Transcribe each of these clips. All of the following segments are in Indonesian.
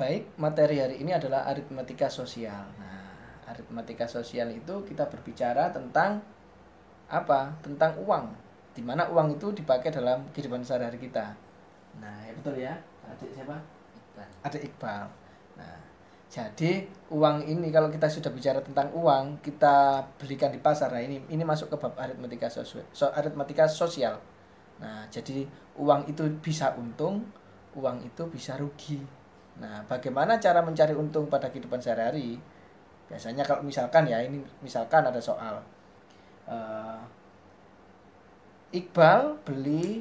Baik, materi hari ini adalah aritmatika sosial. Nah, aritmatika sosial itu kita berbicara tentang apa? Tentang uang. Di mana uang itu dipakai dalam kehidupan sehari-hari kita. Nah, ya betul ya. Adik siapa? Iqbal. Adik Iqbal. Nah, jadi uang ini kalau kita sudah bicara tentang uang, kita belikan di pasar. Nah, ini masuk ke bab aritmatika sosial. Aritmatika sosial. Nah, jadi uang itu bisa untung, uang itu bisa rugi. Nah, bagaimana cara mencari untung pada kehidupan sehari-hari? Biasanya kalau misalkan ya, ini misalkan ada soal Iqbal beli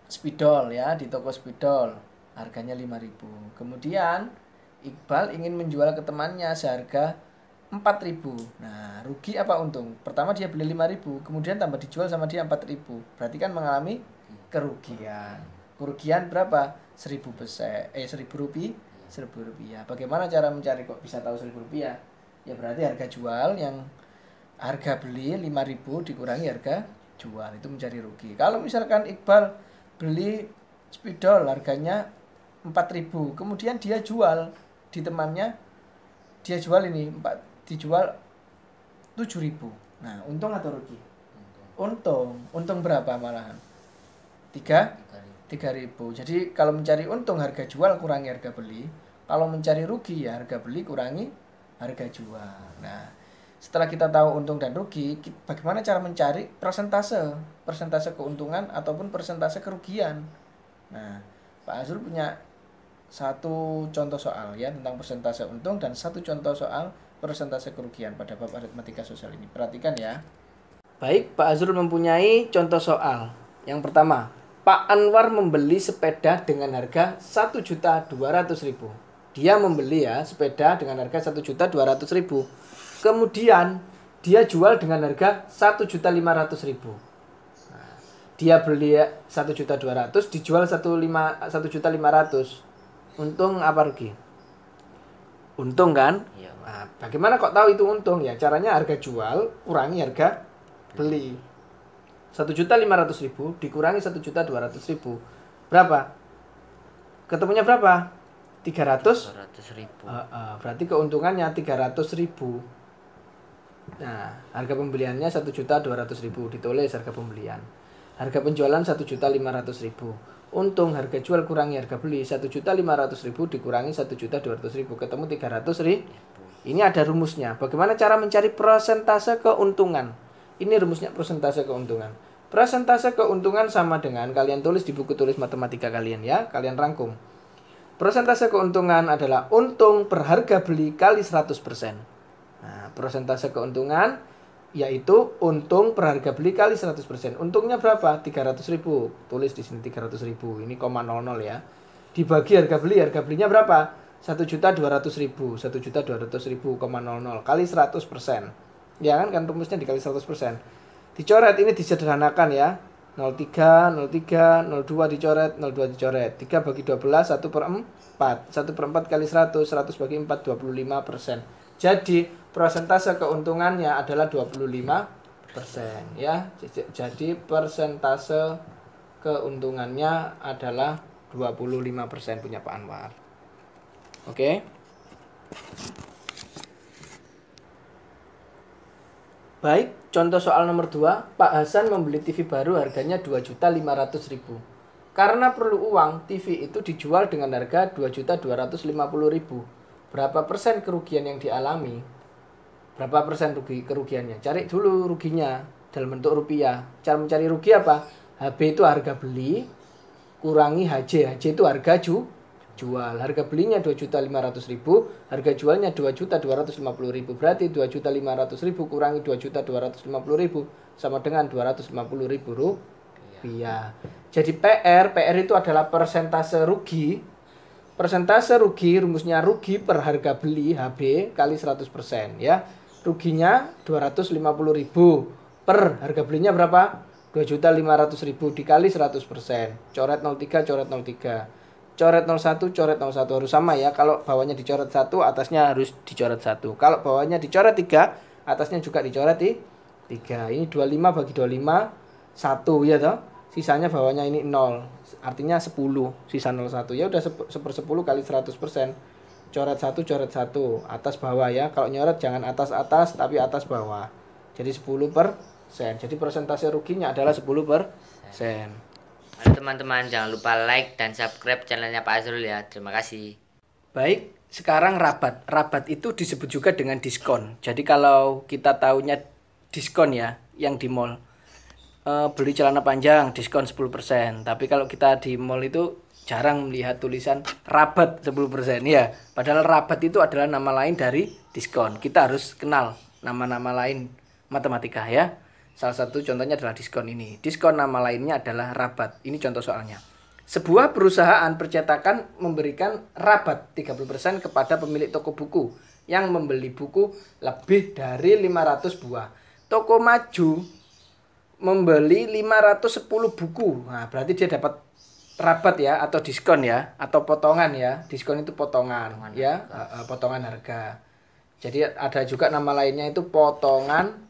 spidol ya di toko spidol, harganya 5.000. Kemudian Iqbal ingin menjual ke temannya seharga 4.000. Nah, rugi apa untung? Pertama dia beli 5.000, kemudian tambah dijual sama dia 4.000. Berarti kan mengalami kerugian. Kerugian berapa? 1.000 rupiah. 1.000 rupiah. Bagaimana cara mencari kok bisa tahu 1.000 rupiah? Ya berarti harga jual yang harga beli 5.000 dikurangi harga jual, itu mencari rugi. Kalau misalkan Iqbal beli spidol harganya 4.000, kemudian dia jual di temannya, dia jual ini dijual 7.000. Nah, untung atau rugi? Untung berapa malahan? 3.000. Jadi kalau mencari untung harga jual kurangi harga beli. Kalau mencari rugi ya harga beli kurangi harga jual. Nah, setelah kita tahu untung dan rugi, bagaimana cara mencari persentase keuntungan ataupun persentase kerugian? Nah, Pak Azrul punya satu contoh soal ya tentang persentase untung dan satu contoh soal persentase kerugian pada bab aritmatika sosial ini. Perhatikan ya. Baik, Pak Azrul mempunyai contoh soal. Yang pertama, Pak Anwar membeli sepeda dengan harga 1.200.000. Dia membeli ya sepeda dengan harga 1.200.000. Kemudian dia jual dengan harga 1.500.000. Nah, dia beli 1.200.000, dijual 1.500.000. Untung apa rugi? Untung kan? Iya. Nah, bagaimana kok tahu itu untung? Ya caranya harga jual kurangi harga beli. 1.500.000 dikurangi 1.200.000. Berapa? Ketemunya berapa? 300.000. Berarti keuntungannya 300.000. Nah, harga pembeliannya 1.200.000, ditulis harga pembelian. Harga penjualan 1.500.000. Untung harga jual kurangi harga beli 1.500.000 dikurangi 1.200.000, ketemu 300.000. Ini ada rumusnya. Bagaimana cara mencari persentase keuntungan? Ini rumusnya persentase keuntungan. Persentase keuntungan sama dengan kalian tulis di buku tulis matematika kalian ya, kalian rangkum. Persentase keuntungan adalah untung per harga beli kali 100%. Nah, persentase keuntungan yaitu untung per harga beli kali 100%. Untungnya berapa? 300.000. Tulis di sini 300.000. Ini 0,00 ya. Dibagi harga belinya berapa? 1.200.000. 1.200.000, 0,00 kali 100%. Ya kan rumusnya dikali 100%. Dicoret, ini disederhanakan ya. 03, 03, 02 dicoret, 02 dicoret. 3 bagi 12, 1/4. 1/4 kali 100, 100 bagi 4, 25%. Jadi persentase keuntungannya adalah 25% ya. Jadi persentase keuntungannya adalah 25% punya Pak Anwar. Oke. Baik, contoh soal nomor 2, Pak Hasan membeli TV baru harganya 2.500.000. Karena perlu uang, TV itu dijual dengan harga 2.250.000. Berapa persen kerugian yang dialami? Berapa persen kerugiannya? Cari dulu ruginya dalam bentuk rupiah. Cara mencari rugi apa? HB itu harga beli, kurangi HJ. HJ itu harga jual. Harga belinya 2.500.000, harga jualnya 2.250.000. Berarti 2.500.000 kurangi 2.250.000 sama dengan 250.000 rupiah. Jadi PR itu adalah persentase rugi. Persentase rugi rumusnya rugi per harga beli HB kali 100% ya. Ruginya 250.000 per harga belinya berapa? 2.500.000 dikali 100%. Coret 03, coret 03. Coret 01, coret 01 harus sama ya. Kalau bawahnya dicoret 1, atasnya harus dicoret 1. Kalau bawahnya dicoret 3, atasnya juga dicoret 3. Ini 25 bagi 25, 1 ya toh. sisanya bawahnya ini 0. Artinya 10, sisa 01. Ya udah 1/10 kali 100%. Coret 1, coret 1, atas bawah ya. Kalau nyoret jangan atas-atas tapi atas bawah. Jadi 10%. Jadi persentase ruginya adalah 10%. Halo teman-teman, jangan lupa like dan subscribe channelnya Pak Azrul ya. Terima kasih. Baik, sekarang rabat. Rabat itu disebut juga dengan diskon. Jadi kalau kita tahunya diskon ya, yang di mall. Beli celana panjang diskon 10%. Tapi kalau kita di mall itu jarang melihat tulisan rabat 10% ya. Padahal rabat itu adalah nama lain dari diskon. Kita harus kenal nama-nama lain matematika ya. Salah satu contohnya adalah diskon ini. Diskon nama lainnya adalah rabat. Ini contoh soalnya. Sebuah perusahaan percetakan memberikan rabat 30% kepada pemilik toko buku yang membeli buku lebih dari 500 buah. Toko maju membeli 510 buku. Nah, berarti dia dapat rabat ya, atau diskon ya, atau potongan ya. Diskon itu potongan ya, potongan harga. Jadi ada juga nama lainnya itu potongan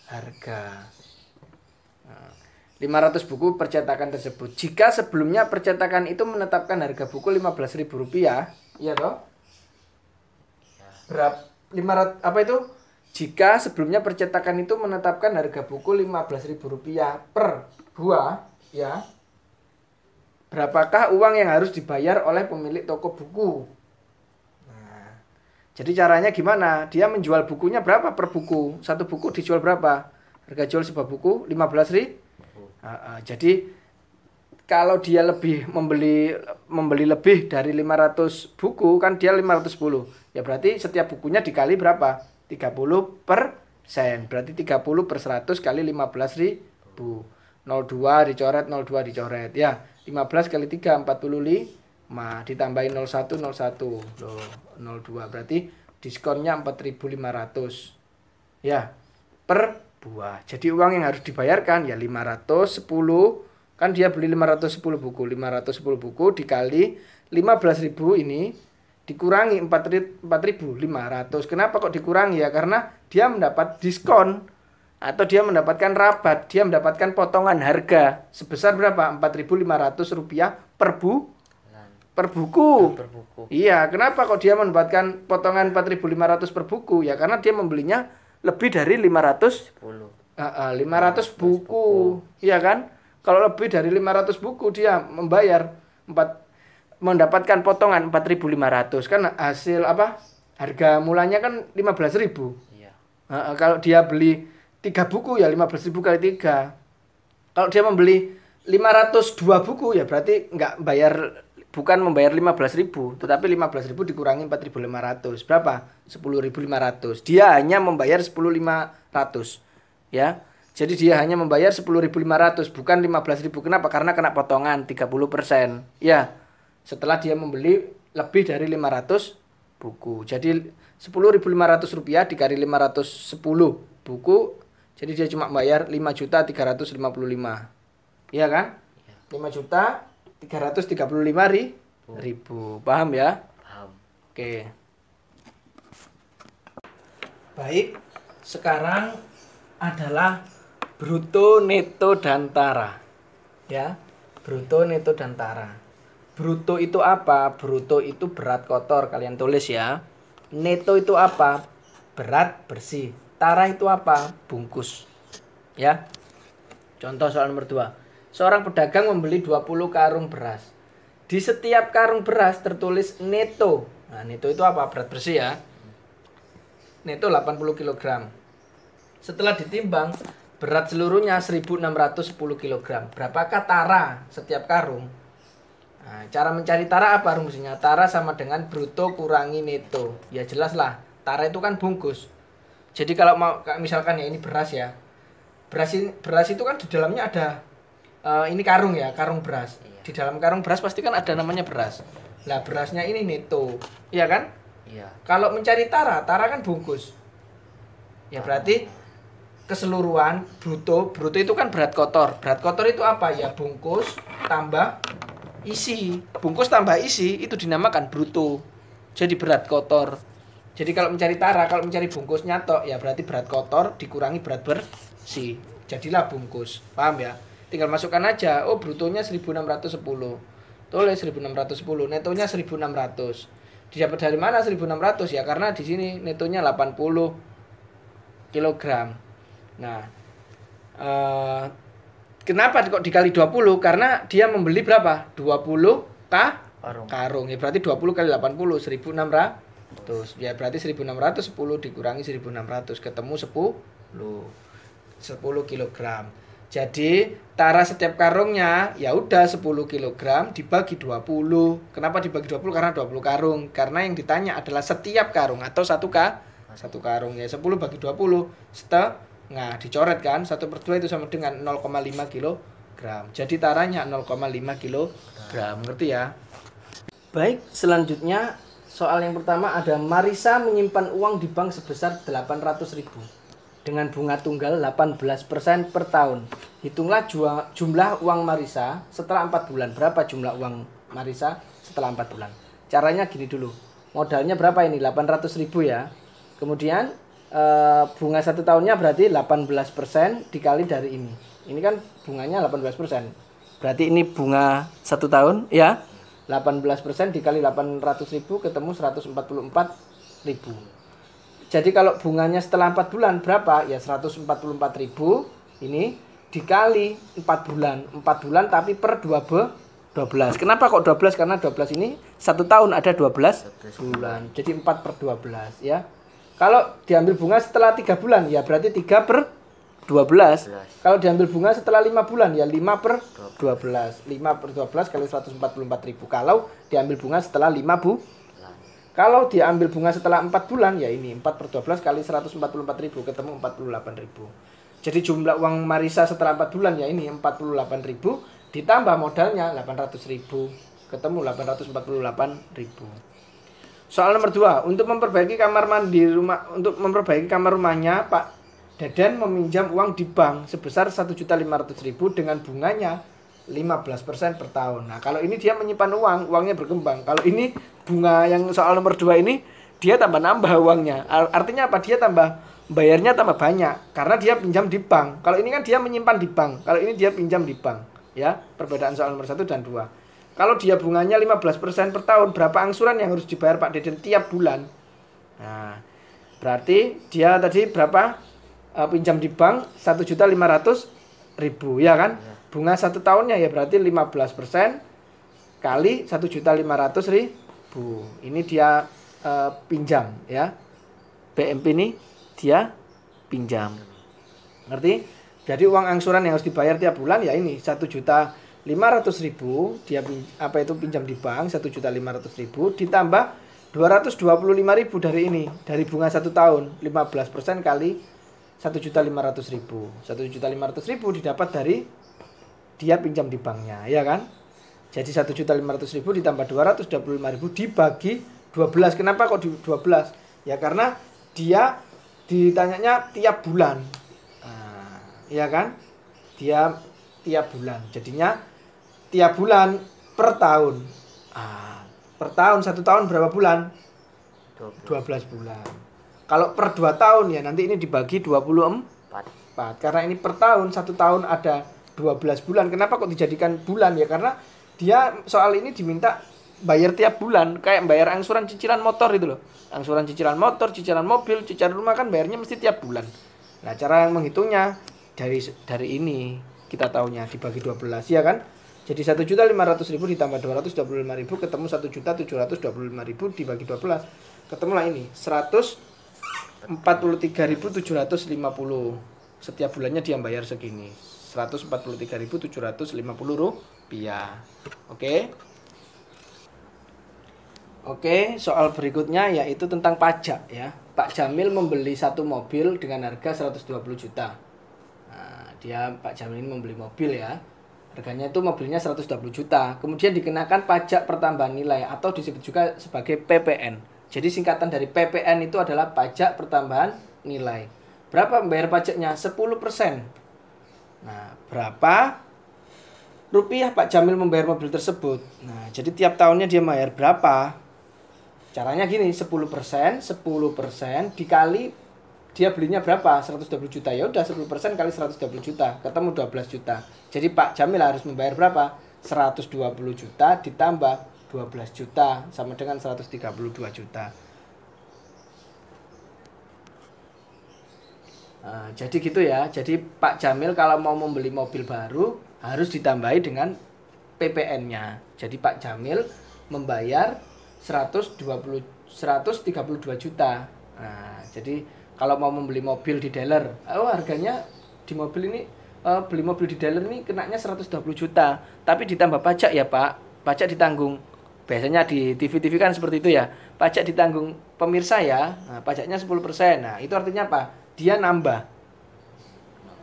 harga. 500 buku percetakan tersebut. Jika sebelumnya percetakan itu menetapkan harga buku Rp15.000, iya toh? Berapa 500 apa itu? Jika sebelumnya percetakan itu menetapkan harga buku Rp15.000 per buah, ya. Berapakah uang yang harus dibayar oleh pemilik toko buku? Jadi caranya gimana? Dia menjual bukunya berapa per buku? Satu buku dijual berapa? Harga jual sebuah buku 15.000. Jadi kalau dia lebih membeli lebih dari 500 buku kan dia 510. Ya berarti setiap bukunya dikali berapa? 30%. Berarti 30/100 kali 15.000. 02 dicoret, 02 dicoret. Ya, 15 kali 3 45. Ditambahin 01 01 loh, 02 berarti diskonnya 4.500 ya per buah. Jadi uang yang harus dibayarkan ya 510, kan dia beli 510 buku. 510 buku dikali 15.000 ini dikurangi 4.500. Kenapa kok dikurangi ya? Karena dia mendapat diskon atau dia mendapatkan rabat, dia mendapatkan potongan harga sebesar berapa? Rp4.500 per buku. Per buku. Iya, kenapa kok dia mendapatkan potongan 4.500 per buku? Ya karena dia membelinya lebih dari 500 buku. Iya kan? Kalau lebih dari 500 buku dia mendapatkan potongan 4.500. Kan hasil apa? Harga mulanya kan 15.000. Iya. Kalau dia beli 3 buku ya 15.000 kali 3. Kalau dia membeli 502 buku ya berarti bukan membayar 15.000, tetapi 15.000 dikurangi 4.500. Berapa? 10.500. Dia hanya membayar 10.500. Ya. Jadi dia hanya membayar 10.500, bukan 15.000. Kenapa? Karena kena potongan 30%. Ya. Setelah dia membeli lebih dari 500 buku. Jadi Rp10.500 dikali 510 buku. Jadi dia cuma bayar 5.355.000. Iya kan? 5.335.000. Paham ya? Paham. Oke. Baik, sekarang adalah bruto, neto, dan tara. Ya, bruto, neto, dan tara. Bruto itu apa? Bruto itu berat kotor, kalian tulis ya. Neto itu apa? Berat bersih. Tara itu apa? Bungkus. Ya. Contoh soal nomor 2. Seorang pedagang membeli 20 karung beras. Di setiap karung beras tertulis neto. Nah, neto itu apa? Berat bersih ya. Neto 80 kg. Setelah ditimbang, berat seluruhnya 1.610 kg. Berapakah tara setiap karung? Nah, cara mencari tara apa rumusnya? Tara sama dengan bruto kurangi neto. Ya jelas lah, tara itu kan bungkus. Jadi kalau mau misalkan ya ini beras ya. Beras itu kan di dalamnya ada ini karung ya, karung beras. Iya. Di dalam karung beras pasti kan ada namanya beras. Nah, berasnya ini neto. Iya kan? Iya. Kalau mencari tara kan bungkus. Ya berarti keseluruhan bruto itu kan berat kotor. Berat kotor itu apa? Ya bungkus tambah isi. Bungkus tambah isi itu dinamakan bruto. Jadi berat kotor. Jadi kalau mencari tara, kalau mencari bungkusnya tok ya berarti berat kotor dikurangi berat bersih. Jadilah bungkus. Paham ya? tinggal masukkan aja. Oh, brutonya 1610. Tulis 1610, netonya 1600. Didapat dari mana 1600? Ya karena di sini netonya 80 kilogram. Nah, kenapa kok dikali 20? Karena dia membeli berapa? 20 karung. Ya berarti 20 kali 80 1600. Ya berarti 1610 dikurangi 1600 ketemu 10 kilogram. Jadi tara setiap karungnya ya udah 10 kilogram dibagi 20. Kenapa dibagi 20? Karena 20 karung. Karena yang ditanya adalah setiap karung atau satu karung ya 10 bagi 20 setengah dicoret kan 1/2 itu sama dengan 0,5 kilogram. Jadi taranya 0,5 kilogram. Ngerti ya? Baik, selanjutnya soal yang pertama ada Marisa menyimpan uang di bank sebesar 800.000 dengan bunga tunggal 18% per tahun. Hitunglah jumlah uang Marisa setelah 4 bulan. Berapa jumlah uang Marisa setelah 4 bulan? Caranya gini dulu. Modalnya berapa ini? 800.000 ya. Kemudian bunga 1 tahunnya berarti 18% dikali dari ini. Ini kan bunganya 18%. Berarti ini bunga 1 tahun ya. 18% dikali 800.000 ketemu 144.000. Jadi kalau bunganya setelah 4 bulan berapa? Ya 144.000 ini dikali 4 bulan. 4 bulan tapi per 12. Kenapa kok 12? Karena 12 ini 1 tahun ada 12 bulan. Jadi 4 per 12 ya. Kalau diambil bunga setelah 3 bulan ya berarti 3 per 12. Kalau diambil bunga setelah 5 bulan ya 5 per 12. 5 per 12 kali 144.000. Kalau diambil bunga setelah 5 bulan. Kalau diambil bunga setelah 4 bulan, ya ini 4 per 12 kali 144.000 ketemu 48.000. Jadi jumlah uang Marisa setelah 4 bulan ya ini 48.000 ditambah modalnya 800.000 ketemu 848.000. Soal nomor 2, untuk memperbaiki kamar rumahnya, Pak Deden meminjam uang di bank sebesar 1.500.000 dengan bunganya 15% per tahun. Nah, kalau ini dia menyimpan uangnya berkembang. Kalau ini bunga yang soal nomor 2 ini dia tambah nambah uangnya. Artinya apa? Dia bayarnya tambah banyak karena dia pinjam di bank. Kalau ini kan dia menyimpan di bank. Kalau ini dia pinjam di bank, ya. Perbedaan soal nomor 1 dan 2. Kalau dia bunganya 15% per tahun, berapa angsuran yang harus dibayar Pak Deden tiap bulan? Nah, berarti dia tadi berapa? Pinjam di bank 1.500.000, ya kan? Bunga 1 tahunnya ya berarti 15% kali 1.500.000. Ini dia pinjam ya. BMP ini dia pinjam. Ngerti? Jadi uang angsuran yang harus dibayar tiap bulan ya ini 1.500.000 dia pinjam di bank 1.500.000 ditambah 225.000 dari ini, dari bunga 1 tahun. 15% kali 1.500.000. 1.500.000 didapat dari dia pinjam di banknya, ya kan? Jadi 1.500.000 ditambah 225.000 dibagi 12. Kenapa kok di 12? Ya karena dia ditanyanya tiap bulan. Nah, ya kan? Dia tiap bulan. Jadinya tiap bulan per tahun. Per tahun 1 tahun berapa bulan? 12 bulan. Kalau per 2 tahun ya nanti ini dibagi 24. Karena ini per tahun 1 tahun ada 12 bulan. Kenapa kok dijadikan bulan? Ya karena dia soal ini diminta bayar tiap bulan. Kayak bayar angsuran cicilan motor itu loh. Angsuran cicilan motor, cicilan mobil, cicilan rumah kan bayarnya mesti tiap bulan. Nah cara yang menghitungnya dari ini kita taunya dibagi 12 ya kan. Jadi 1.500.000 ditambah 225.000 ketemu 1.725.000 dibagi 12. Ketemulah ini 143.750. Setiap bulannya dia bayar segini. 143.750 rupiah. Oke, soal berikutnya yaitu tentang pajak ya. Pak Jamil membeli 1 mobil dengan harga 120 juta. Nah, Pak Jamil ini membeli mobil ya. Harganya itu mobilnya 120 juta. Kemudian dikenakan pajak pertambahan nilai atau disebut juga sebagai PPN. Jadi singkatan dari PPN itu adalah pajak pertambahan nilai. Berapa membayar pajaknya? 10%. Nah, berapa rupiah Pak Jamil membayar mobil tersebut? Nah, jadi tiap tahunnya dia bayar berapa? Caranya gini, 10% dikali dia belinya berapa? 120 juta. Ya udah 10% kali 120 juta, ketemu 12 juta. Jadi Pak Jamil harus membayar berapa? 120 juta ditambah 12 juta sama dengan 132 juta. Nah, jadi gitu ya. Jadi Pak Jamil kalau mau membeli mobil baru harus ditambahi dengan PPN-nya. Jadi Pak Jamil membayar 132 juta. Nah, jadi kalau mau membeli mobil di dealer, harganya di mobil ini beli mobil di dealer ini kenanya 120 juta, tapi ditambah pajak ya Pak. Pajak ditanggung. Biasanya di TV-TV kan seperti itu ya. Pajak ditanggung pemirsa ya. Nah, pajaknya 10%. Nah, itu artinya apa? Dia nambah.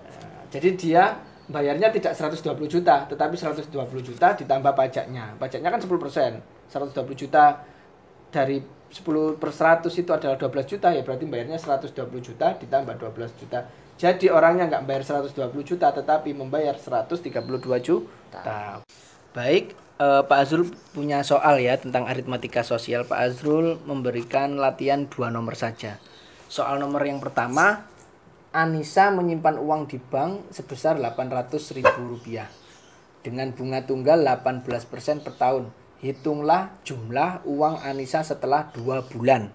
Nah, jadi dia bayarnya tidak 120 juta, tetapi 120 juta ditambah pajaknya. Pajaknya kan 10%. 120 juta dari 10 per 100 itu adalah 12 juta, ya berarti bayarnya 120 juta ditambah 12 juta. Jadi orangnya nggak bayar 120 juta, tetapi membayar 132 juta. Baik, Pak Azrul punya soal ya tentang aritmatika sosial. Pak Azrul memberikan latihan 2 nomor saja. Soal nomor yang pertama, Anissa menyimpan uang di bank sebesar Rp800.000 dengan bunga tunggal 18% per tahun. Hitunglah jumlah uang Anissa setelah 2 bulan.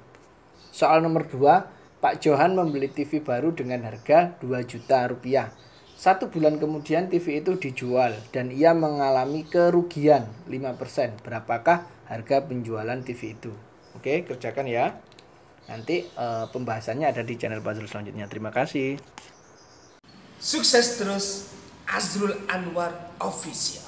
Soal nomor 2, Pak Johan membeli TV baru dengan harga Rp2 juta. 1 bulan kemudian TV itu dijual dan ia mengalami kerugian 5%. Berapakah harga penjualan TV itu? Oke, kerjakan ya. Nanti pembahasannya ada di channel Pak Azrul selanjutnya. Terima kasih. Sukses terus, Azrul Anwar Official.